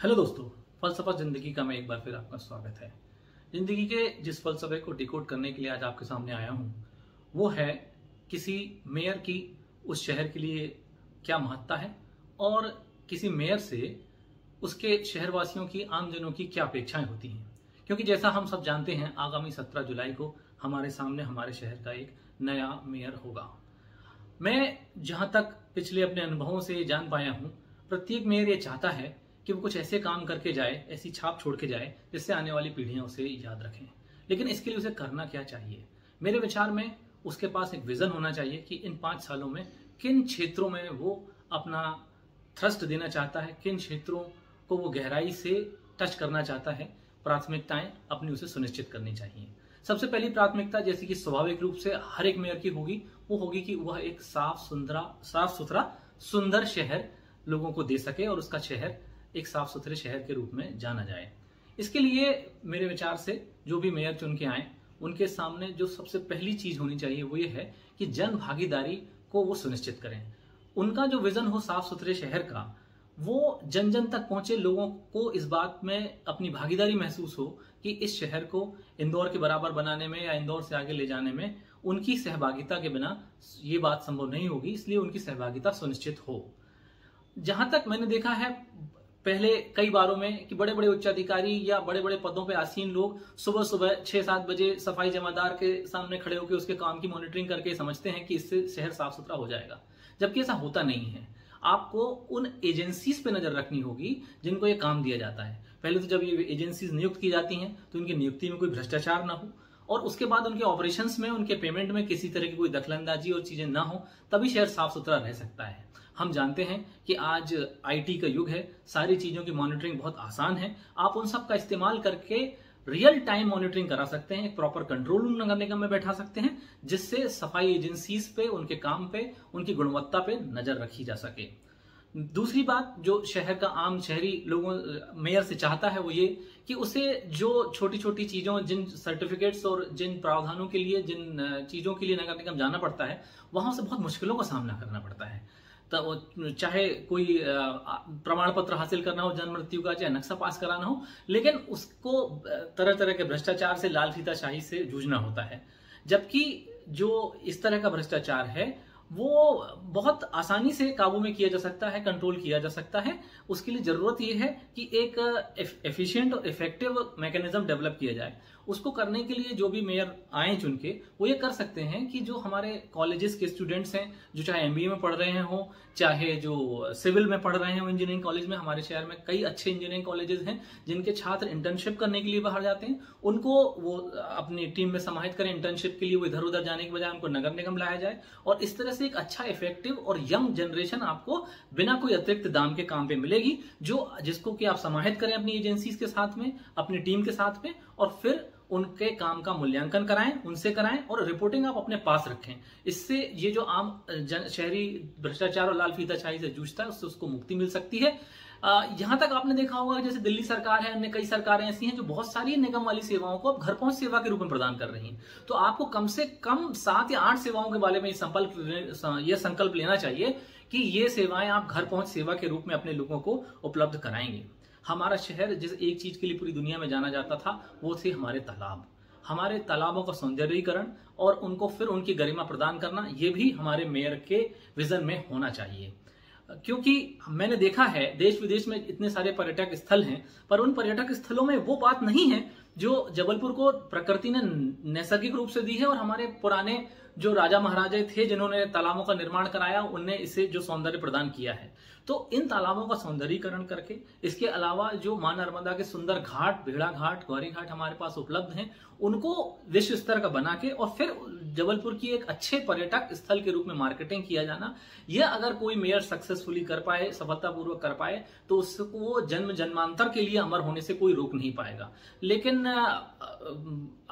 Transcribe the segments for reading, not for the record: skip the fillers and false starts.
Hello दोस्तों, फलसफा जिंदगी का मैं एक बार फिर आपका स्वागत है। जिंदगी के जिस फलसफे को डिकोड करने के लिए आज आपके सामने आया हूँ वो है किसी मेयर की उस शहर के लिए क्या महत्ता है और किसी मेयर से उसके शहरवासियों की, आमजनों की क्या अपेक्षाएं होती हैं। क्योंकि जैसा हम सब जानते हैं, आगामी 17 जुलाई को हमारे सामने हमारे शहर का एक नया मेयर होगा। मैं जहां तक पिछले अपने अनुभवों से जान पाया हूं, प्रत्येक मेयर ये चाहता है कि वो कुछ ऐसे काम करके जाए, ऐसी छाप छोड़ के जाए जिससे आने वाली पीढ़ियां उसे याद रखें। लेकिन इसके लिए उसे करना क्या चाहिए? मेरे विचार में उसके पास एक विजन होना चाहिए कि इन 5 सालों में किन क्षेत्रों में वो अपना थ्रस्ट देना चाहता है, किन क्षेत्रों को वो गहराई से टच करना चाहता है। प्राथमिकताएं अपनी उसे सुनिश्चित करनी चाहिए। सबसे पहली प्राथमिकता, जैसे कि स्वाभाविक रूप से हर एक मेयर की होगी, वो होगी कि वह एक साफ सुथरा सुंदर शहर लोगों को दे सके और उसका शहर एक साफ सुथरे शहर के रूप में जाना जाए। इसके लिए मेरे विचार से जो भी मेयर चुन के आए, उनके सामने जो सबसे पहली चीज होनी चाहिए वो ये है कि जन भागीदारी को वो सुनिश्चित करें। उनका जो विजन हो साफ सुथरे शहर का, वो जन जन तक पहुंचे, लोगों को इस बात में अपनी भागीदारी महसूस हो कि इस शहर को इंदौर के बराबर बनाने में या इंदौर से आगे ले जाने में उनकी सहभागिता के बिना ये बात संभव नहीं होगी। इसलिए उनकी सहभागिता सुनिश्चित हो। जहां तक मैंने देखा है पहले कई बारों में कि बड़े बड़े उच्चाधिकारी या बड़े बड़े पदों पे आसीन लोग सुबह सुबह 6-7 बजे सफाई जमादार के सामने खड़े होकर उसके काम की मॉनिटरिंग करके समझते हैं कि इससे शहर साफ सुथरा हो जाएगा, जबकि ऐसा होता नहीं है। आपको उन एजेंसीज पे नजर रखनी होगी जिनको ये काम दिया जाता है। पहले तो जब ये एजेंसीज नियुक्त की जाती हैं तो उनकी नियुक्ति में कोई भ्रष्टाचार ना हो, और उसके बाद उनके ऑपरेशंस में, उनके पेमेंट में किसी तरह की कोई दखलंदाजी और चीजें ना हो, तभी शहर साफ सुथरा रह सकता है। हम जानते हैं कि आज आईटी का युग है, सारी चीजों की मॉनिटरिंग बहुत आसान है। आप उन सब का इस्तेमाल करके रियल टाइम मॉनिटरिंग करा सकते हैं, एक प्रॉपर कंट्रोल रूम नगर निगम में बैठा सकते हैं, जिससे सफाई एजेंसीज पे, उनके काम पे, उनकी गुणवत्ता पे नजर रखी जा सके। दूसरी बात जो शहर का आम शहरी लोगों मेयर से चाहता है वो ये कि उसे जो छोटी छोटी चीजों, जिन सर्टिफिकेट्स और जिन प्रावधानों के लिए, जिन चीजों के लिए नगर निगम जाना पड़ता है, वहां उसे बहुत मुश्किलों का सामना करना पड़ता है। तो चाहे कोई प्रमाण पत्र हासिल करना हो जन्म मृत्यु का, चाहे नक्शा पास कराना हो, लेकिन उसको तरह तरह के भ्रष्टाचार से, लाल फीताशाही से जूझना होता है। जबकि जो इस तरह का भ्रष्टाचार है वो बहुत आसानी से काबू में किया जा सकता है, कंट्रोल किया जा सकता है। उसके लिए जरूरत यह है कि एक एफिशिएंट और इफेक्टिव मैकेनिज्म डेवलप किया जाए। उसको करने के लिए जो भी मेयर आए चुन के, वो ये कर सकते हैं कि जो हमारे कॉलेजेस के स्टूडेंट्स हैं, जो चाहे एमबीए में पढ़ रहे हो, चाहे जो सिविल में पढ़ रहे हो, इंजीनियरिंग कॉलेज में, हमारे शहर में कई अच्छे इंजीनियरिंग कॉलेजेस हैं जिनके छात्र इंटर्नशिप करने के लिए बाहर जाते हैं, उनको वो अपनी टीम में समाहित करें इंटर्नशिप के लिए। वो इधर उधर जाने के बजाय उनको नगर निगम लाया जाए, और इस तरह से एक अच्छा इफेक्टिव और यंग जनरेशन आपको बिना कोई अतिरिक्त दाम के काम पे मिलेगी, जिसको कि आप समाहित करें अपनी एजेंसीज के साथ में, अपनी टीम के साथ में, और फिर उनके काम का मूल्यांकन कराएं, उनसे कराएं, और रिपोर्टिंग आप अपने पास रखें। इससे ये जो आम शहरी भ्रष्टाचार और लाल फीताशाही से जूझता है, उससे उसको मुक्ति मिल सकती है। यहां तक आपने देखा होगा जैसे दिल्ली सरकार है, अन्य कई सरकारें ऐसी हैं जो बहुत सारी निगम वाली सेवाओं को अब घर पहुंच सेवा के रूप में प्रदान कर रही हैं। तो आपको कम से कम 7 या 8 सेवाओं के बारे में यह संकल्प लेना चाहिए कि ये सेवाएं आप घर पहुंच सेवा के रूप में अपने लोगों को उपलब्ध कराएंगे। हमारा शहर जिस एक चीज के लिए पूरी दुनिया में जाना जाता था, वो थे हमारे तालाब। हमारे तालाबों का सौंदर्यीकरण और उनको फिर उनकी गरिमा प्रदान करना, ये भी हमारे मेयर के विजन में होना चाहिए। क्योंकि मैंने देखा है देश विदेश में इतने सारे पर्यटक स्थल हैं, पर उन पर्यटक स्थलों में वो बात नहीं है जो जबलपुर को प्रकृति ने नैसर्गिक रूप से दी है, और हमारे पुराने जो राजा महाराजा थे जिन्होंने तालाबों का निर्माण कराया, उनने इसे जो सौंदर्य प्रदान किया है। तो इन तालाबों का सौंदर्यीकरण करके, इसके अलावा जो मां नर्मदा के सुंदर घाट, भेड़ा घाट, गौरी घाट हमारे पास उपलब्ध हैं, उनको विश्व स्तर का बना के और फिर जबलपुर की एक अच्छे पर्यटक स्थल के रूप में मार्केटिंग किया जाना, यह अगर कोई मेयर सक्सेसफुली कर पाए, सफलतापूर्वक कर पाए, तो उसको जन्म जन्मांतर के लिए अमर होने से कोई रोक नहीं पाएगा। लेकिन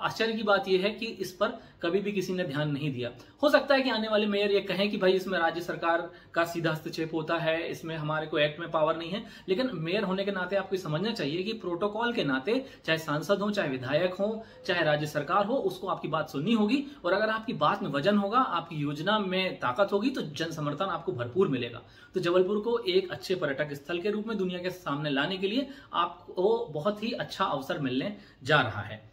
आश्चर्य की बात यह है कि इस पर कभी भी किसी ने ध्यान नहीं दिया। हो सकता है कि आने वाले मेयर ये कहें कि भाई इसमें राज्य सरकार का सीधा हस्तक्षेप होता है, इसमें हमारे को एक्ट में पावर नहीं है, लेकिन मेयर होने के नाते आपको समझना चाहिए कि प्रोटोकॉल के नाते चाहे सांसद हो, चाहे विधायक हो, चाहे राज्य सरकार हो, उसको आपकी बात सुननी होगी। और अगर आपकी बात में वजन होगा, आपकी योजना में ताकत होगी, तो जन समर्थन आपको भरपूर मिलेगा। तो जबलपुर को एक अच्छे पर्यटक स्थल के रूप में दुनिया के सामने लाने के लिए आपको बहुत ही अच्छा अवसर मिलने जा रहा है।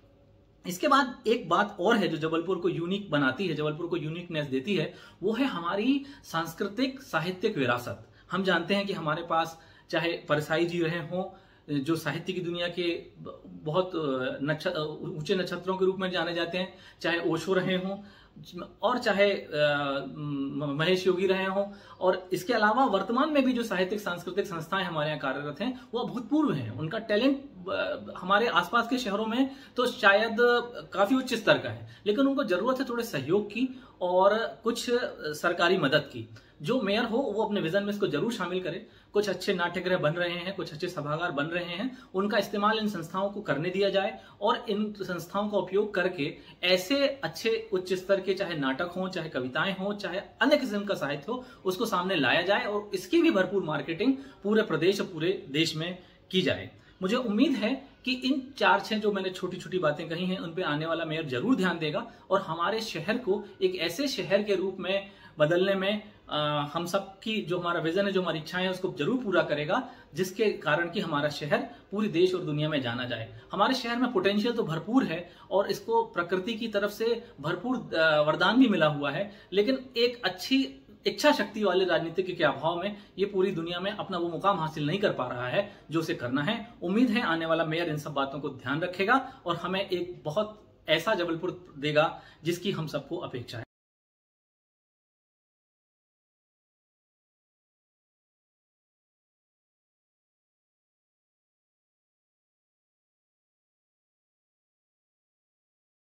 इसके बाद एक बात और है जो जबलपुर को यूनिक बनाती है, जबलपुर को यूनिकनेस देती है, वो है हमारी सांस्कृतिक साहित्यिक विरासत। हम जानते हैं कि हमारे पास चाहे परसाई जी रहे हों, जो साहित्य की दुनिया के बहुत ऊंचे नक्षत्रों के रूप में जाने जाते हैं, चाहे ओशो रहे हों और चाहे महेश योगी रहे हों, और इसके अलावा वर्तमान में भी जो साहित्यिक सांस्कृतिक संस्थाएं हमारे यहाँ कार्यरत हैं वो अभूतपूर्व हैं। उनका टैलेंट हमारे आसपास के शहरों में तो शायद काफी उच्च स्तर का है, लेकिन उनको जरूरत है थोड़े सहयोग की और कुछ सरकारी मदद की। जो मेयर हो वो अपने विजन में इसको जरूर शामिल करे। कुछ अच्छे नाट्यगृह बन रहे हैं, कुछ अच्छे सभागार बन रहे हैं, उनका इस्तेमाल इन संस्थाओं को करने दिया जाए और इन संस्थाओं का उपयोग करके ऐसे अच्छे उच्च स्तर के चाहे नाटक हो, चाहे कविताएं हो, चाहे अन्य किस्म का साहित्य हो, उसको सामने लाया जाए और इसकी भी भरपूर मार्केटिंग पूरे प्रदेश और पूरे देश में की जाए। मुझे उम्मीद है कि इन 4-6 जो मैंने छोटी छोटी बातें कही हैं उन पे आने वाला मेयर जरूर ध्यान देगा और हमारे शहर को एक ऐसे शहर के रूप में बदलने में हम सब की जो हमारा विजन है, जो हमारी इच्छाएं हैं, उसको जरूर पूरा करेगा, जिसके कारण कि हमारा शहर पूरी देश और दुनिया में जाना जाए। हमारे शहर में पोटेंशियल तो भरपूर है और इसको प्रकृति की तरफ से भरपूर वरदान भी मिला हुआ है, लेकिन एक अच्छी इच्छा शक्ति वाले राजनीतिक के अभाव में ये पूरी दुनिया में अपना वो मुकाम हासिल नहीं कर पा रहा है जो उसे करना है। उम्मीद है आने वाला मेयर इन सब बातों को ध्यान रखेगा और हमें एक बहुत ऐसा जबलपुर देगा जिसकी हम सबको अपेक्षा है।